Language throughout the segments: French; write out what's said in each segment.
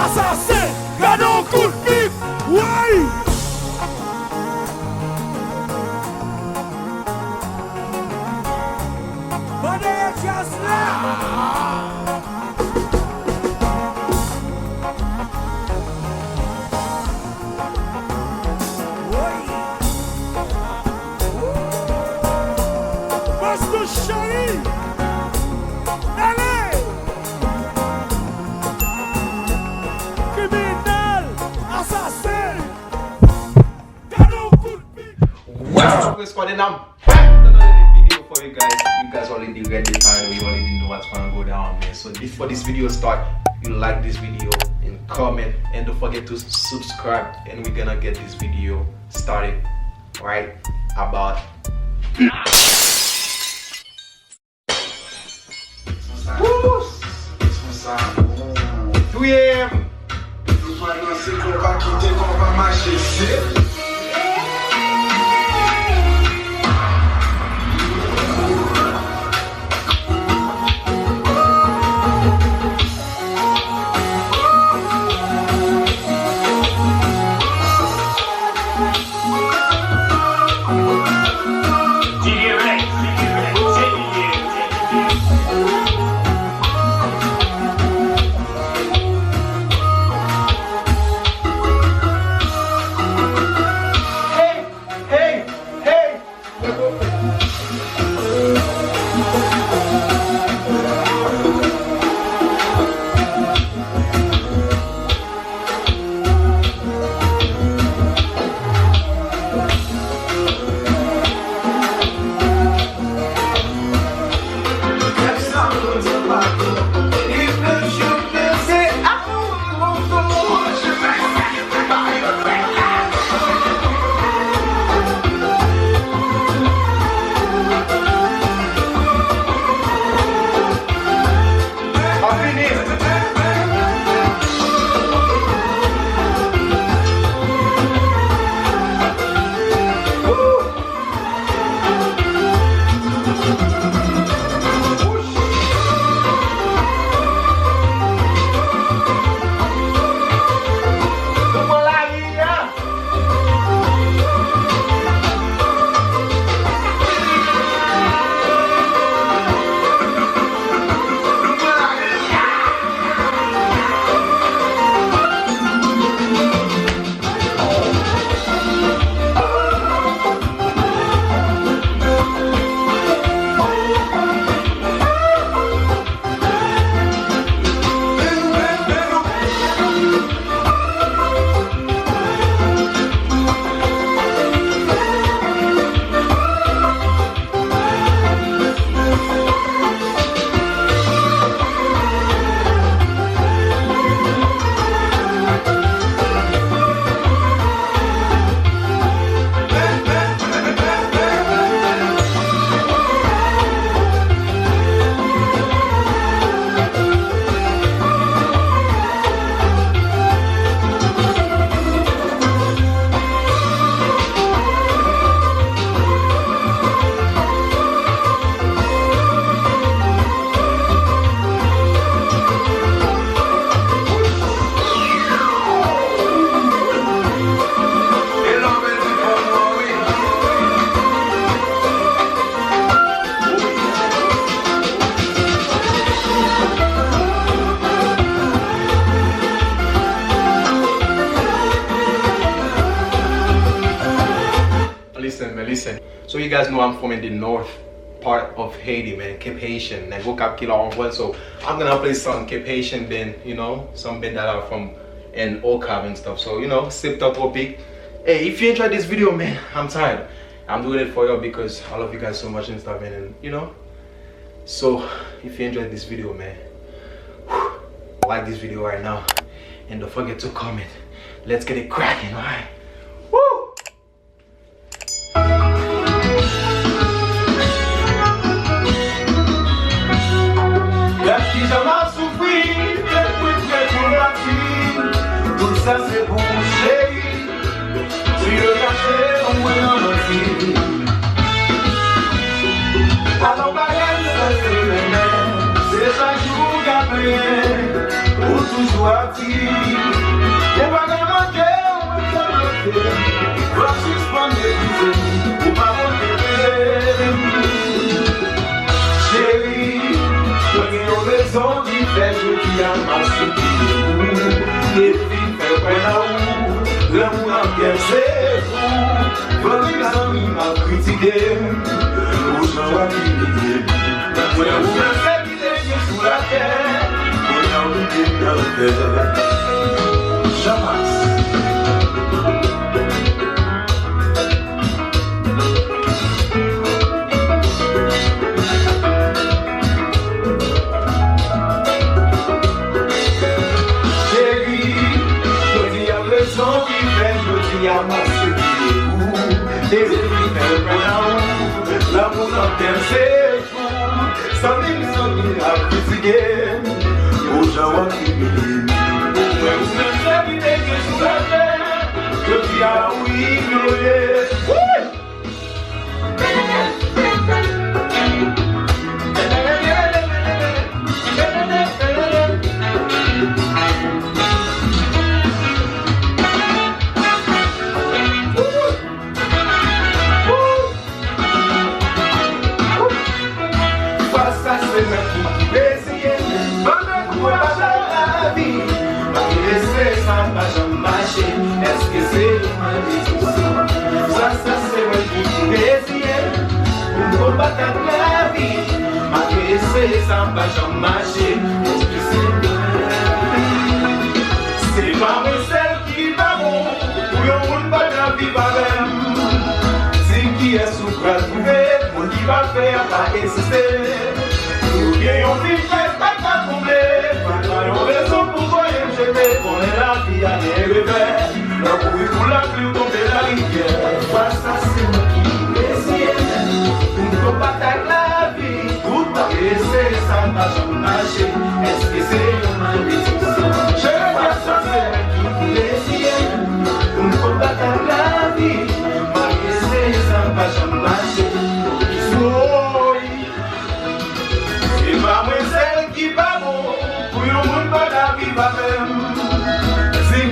assassin, canon coup de pipe, ouais. Money just Chérie, allez, criminel, assassin, canon coup de pipe. What's up, squad? And I'm back with another video for you guys. You guys already read the title, you already know what's gonna go down, man. So before this video start, you like this video and comment, and don't forget to subscribe, and we're gonna get this video started right about 2 AM. Listen. So you guys know I'm from in the north part of Haiti, man. Cape Haitian. I go Cap Killer on one, so I'm gonna play some Cape Haitian band, you know, some band that are from and Ocab and stuff. So you know, sipped up a big. Hey, if you enjoyed this video, man, I'm tired. I'm doing it for you because I love you guys so much and stuff, man. And you know, so if you enjoyed this video, man, like this video right now, and don't forget to comment. Let's get it cracking, alright? Ça c'est pour chérie, tu le cachais au moins en entier. Alors baguette, ça c'est le même, c'est chaque jour qu'après, toujours actif. Et pas de manquer, on peut pas manquer. Va suspendre les bisous, ou pas manquer. Chérie, je n'ai pas raison d'y faire, je dis à ma soupir. Et puis, fais pas là où, l'amour en guerre, c'est vous. Votre ami m'a critiqué, où j'en vois qui m'idée. Moi, vous me faites les yeux sous la terre, on a oublié dans le cœur. Jamais. À ma sécurité, et l'amour en terre c'est fou, sans mille à critiquer, aux gens qui m'aiment. Mais vous ne savez que sous la terre, je dis à oui, est-ce que c'est une malédiction? Ça c'est moi qui désire pour combattre la vie. Malgré ça va jamais marcher. Est-ce que c'est pas moi celle qui va bon pour le monde pas la vie va même. C'est qui est sous la trouver, on qui va faire pas exister. Nous gagnons vie pas qu'à combler. Pas de raison pour voyer jeter. On est la vie à des revers. La bouille pour la pluie tomber la rivière. Face à c'est moi qui essaie. Pour combattre la vie. Pour pas laisser ça va jamais marcher. Est-ce que c'est une malédiction? Je regarde ça c'est moi qui essaie. Pour combattre la vie. Malgré ça va jamais marcher. C'est pas moi celle qui va bon. Pour le monde pas la vie va même.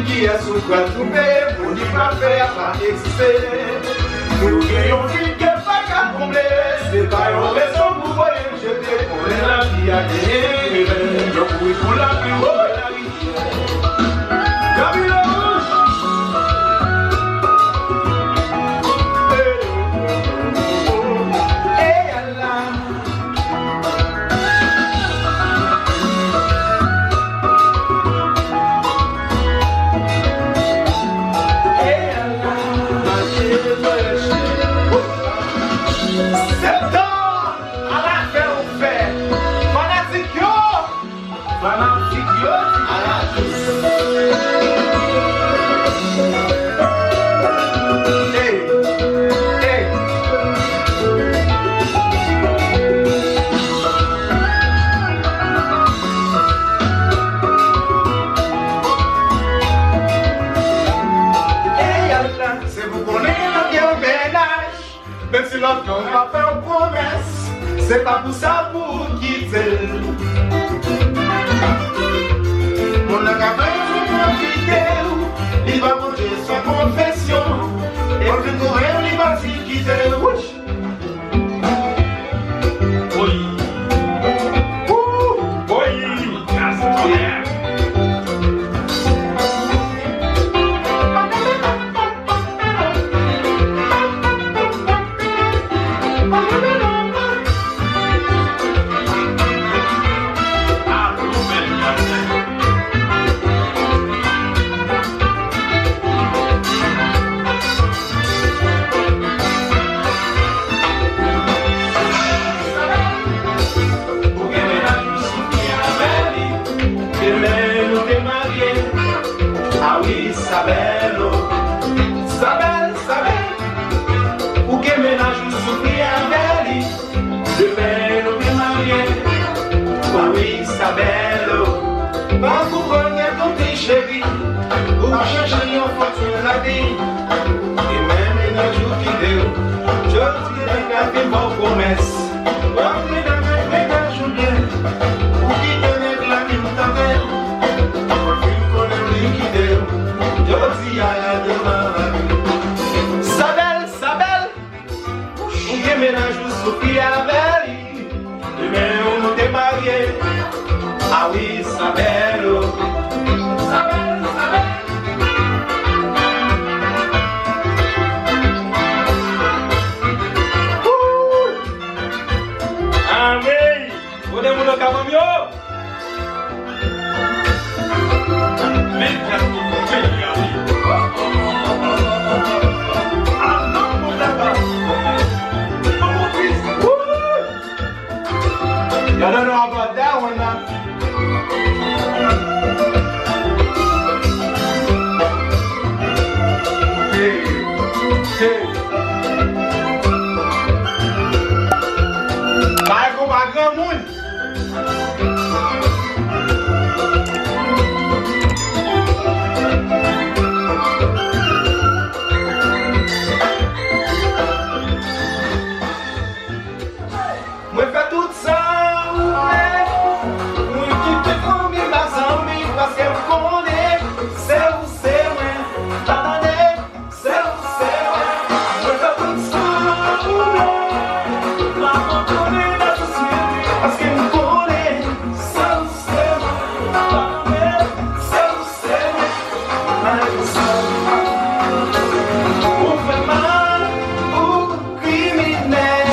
Qui est sous quoi trouver, pour n'y pas faire, pas exister. Nous gagnons vie qui n'est pas qu'à combler. C'est pas une raison pour voyer jeter. On est la vie à gagner. Le bruit pour la pluie, on est la rivière. Camille Rouge. Et Allah. Même si l'autre on va faire une promesse, c'est pas pour ça pour quitter. Mon acabé pour quitter, il va manger sa confession, et au plus courir, il va s'y quitter. Oui. Oui. Sabelo, Sabel, Sabel, o que ménage nous souffrit à Beli, de belle au bien marié, oui, Sabelo, pas pour connaître ton petit chéri, ou chercher en fortune la vie, et même les jours qui déroulent, je dis les gars qui vont promesses, ou qui te mettent la vie de ta belle. Marie, ah oui, Sabelo, Sabelo, Sabelo. Amém! Podemos tocar o meu? Vem pra tu, vem ali. Y'all don't know about that one now. Hey, hey. Vai com vagabundo. Mwen fè tout sa ou mè, mwen ki te komi bazan mi, paske m kone, se ou se mwen, tatane, se ou se mwen. Mwen fè tout sa ou mè, la m kone la sosyete, paske m kone, se ou se mwen, tatane, se ou se mwen. Mas ou fè mal, ou criminel.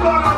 Vai!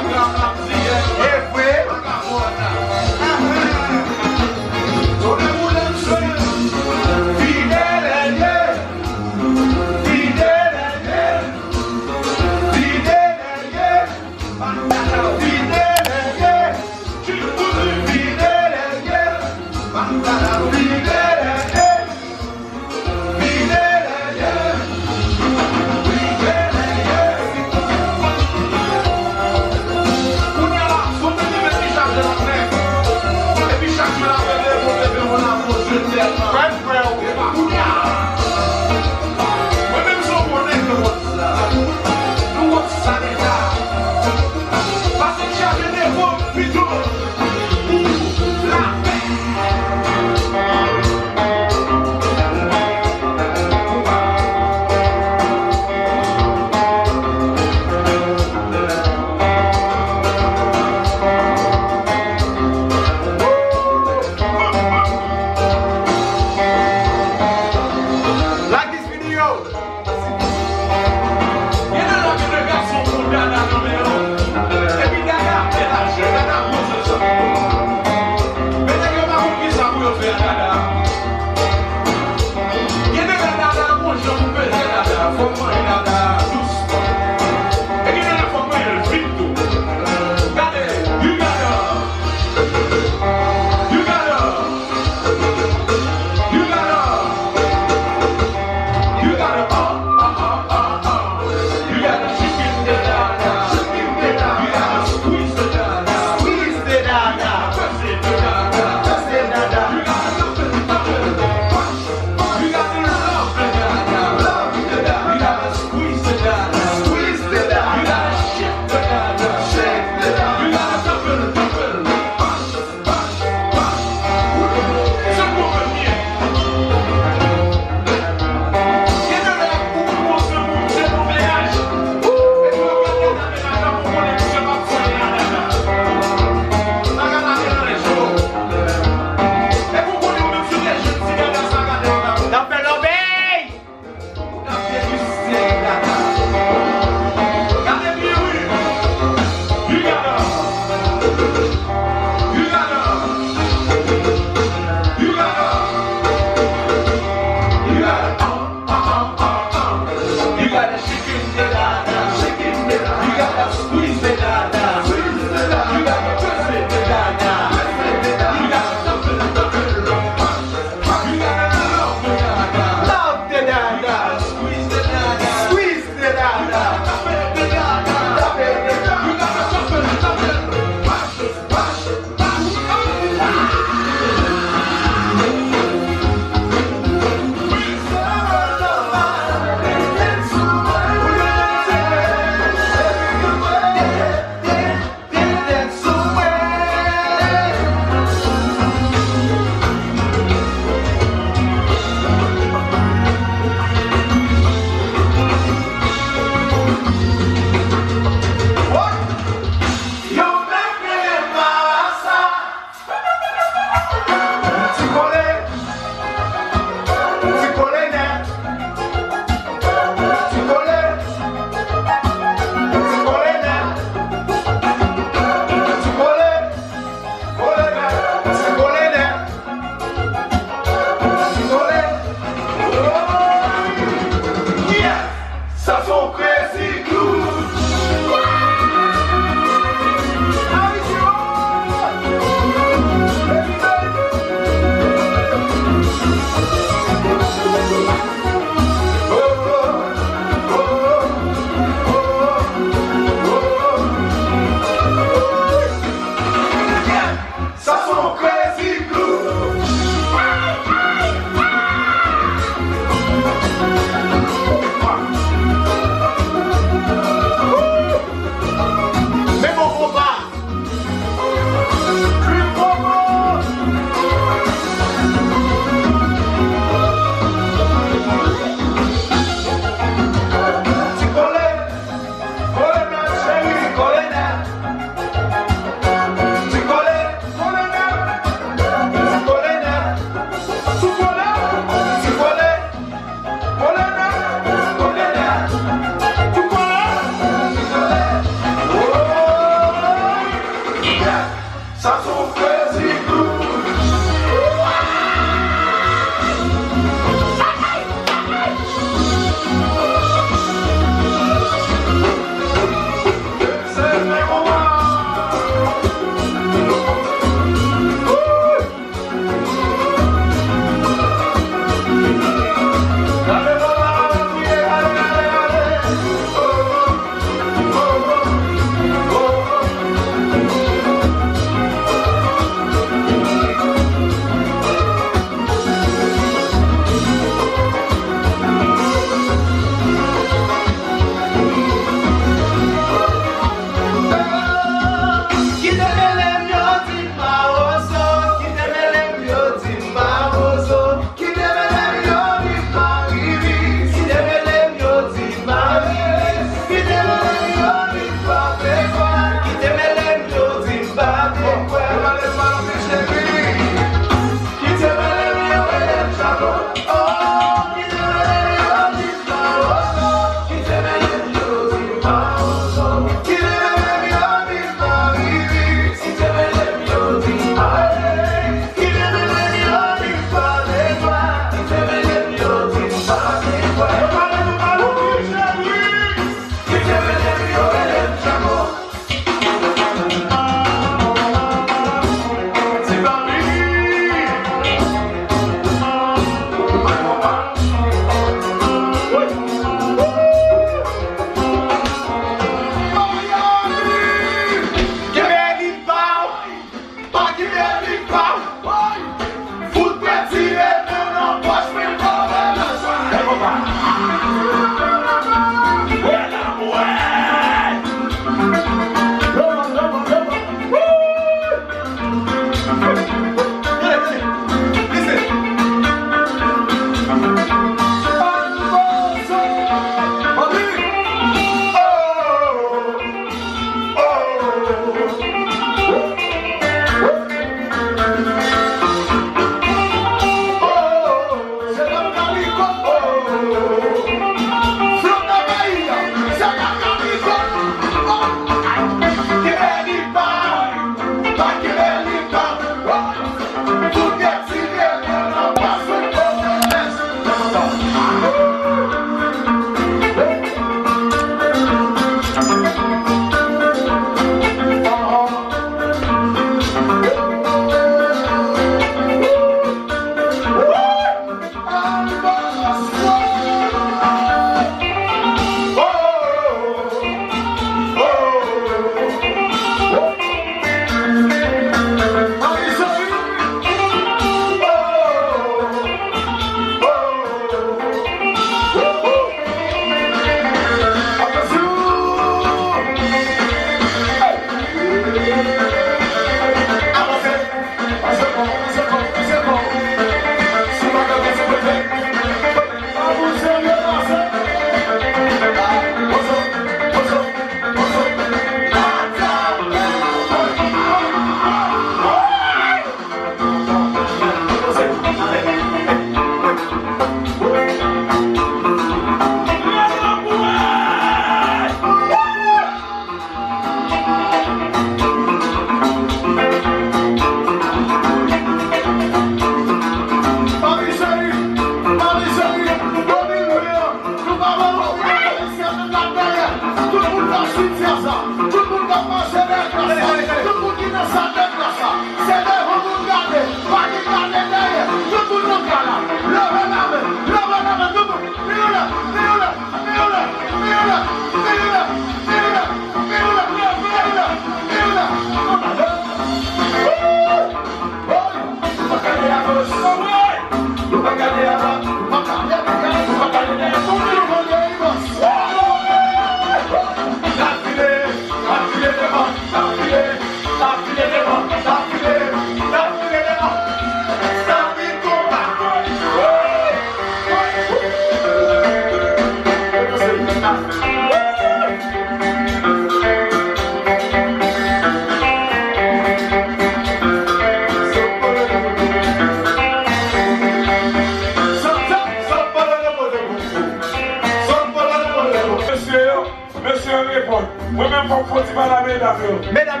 Moi-même, pour faut pas la mesdames. Mesdames.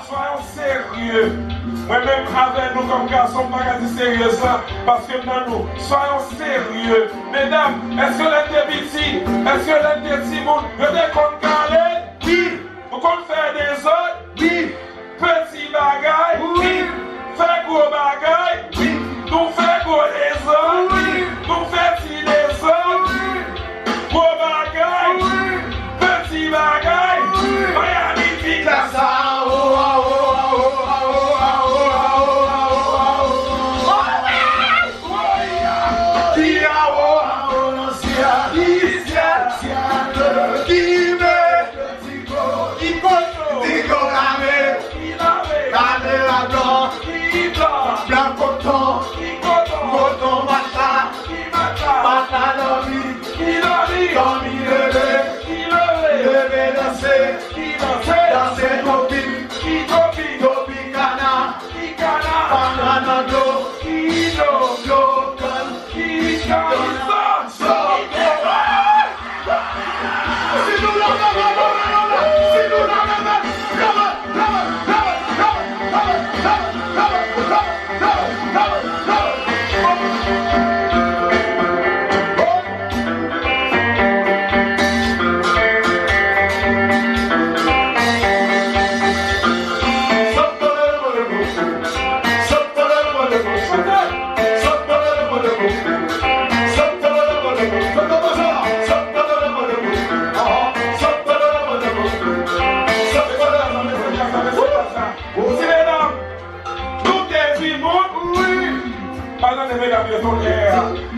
Soyons sérieux. Moi-même, avec nous comme garçons, pas qu'à dire sérieux ça, parce que dans nous, soyons sérieux. Mesdames, est-ce que l'un des petits, est-ce que l'un des petits monde, vous êtes contre Calais? Oui. Vous comptez faire des autres? Oui. Petits bagailles? Oui. Faire gros bagailles? Oui. Nous faire gros les autres? Oui. Nous faire petit les autres? Oui. Gros bagailles? Oui. Petit bagaille, Miami Beach, la ça,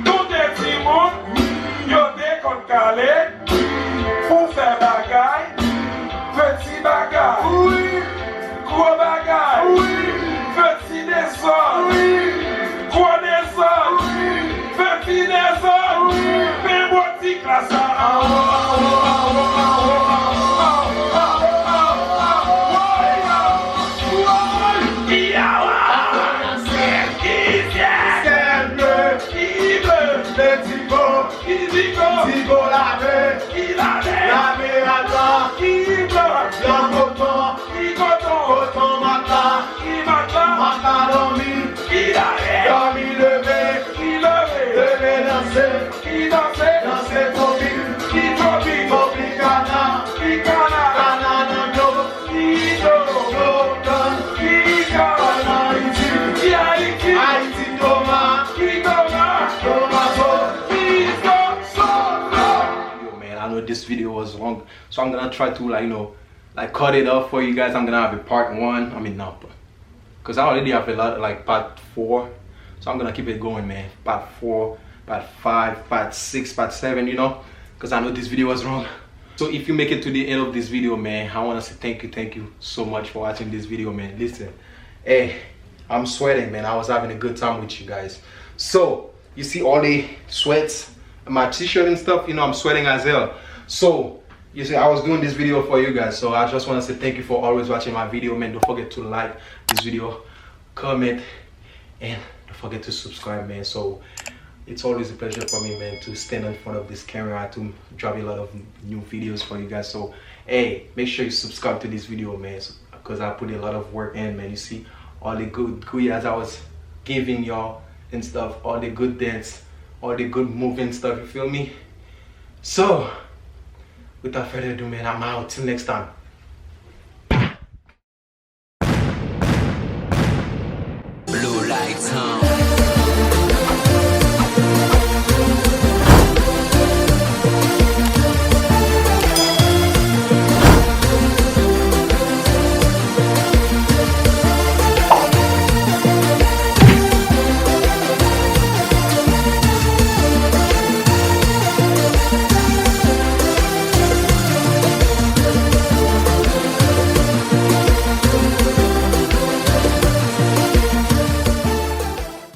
tout est petit monde, yo déconne calé, pour faire bagaille, petit bagaille, gros bagaille, petit désordre, gros désordre, petit désordre, mais bon petit classe. This video was long, so I'm gonna try to cut it up for you guys. I'm gonna have a part 1. I mean, no, because I already have a lot, like part 4, so I'm gonna keep it going, man. Part 4, part 5, part 6, part 7, because I know this video was wrong. So if you make it to the end of this video, man, I want to say thank you so much for watching this video, man. Listen, hey, I'm sweating, man. I was having a good time with you guys. So you see all the sweats, my t-shirt and stuff, I'm sweating as hell. So you see, I was doing this video for you guys, so I just want to say thank you for always watching my video, man. Don't forget to like this video, comment, and don't forget to subscribe, man. So it's always a pleasure for me, man, to stand in front of this camera to drop a lot of new videos for you guys. So hey, make sure you subscribe to this video, man, because I put a lot of work in, man. You see all the good as I was giving y'all and stuff, all the good dance, all the good moving stuff, you feel me? So without further ado, man, I'm out. Till next time.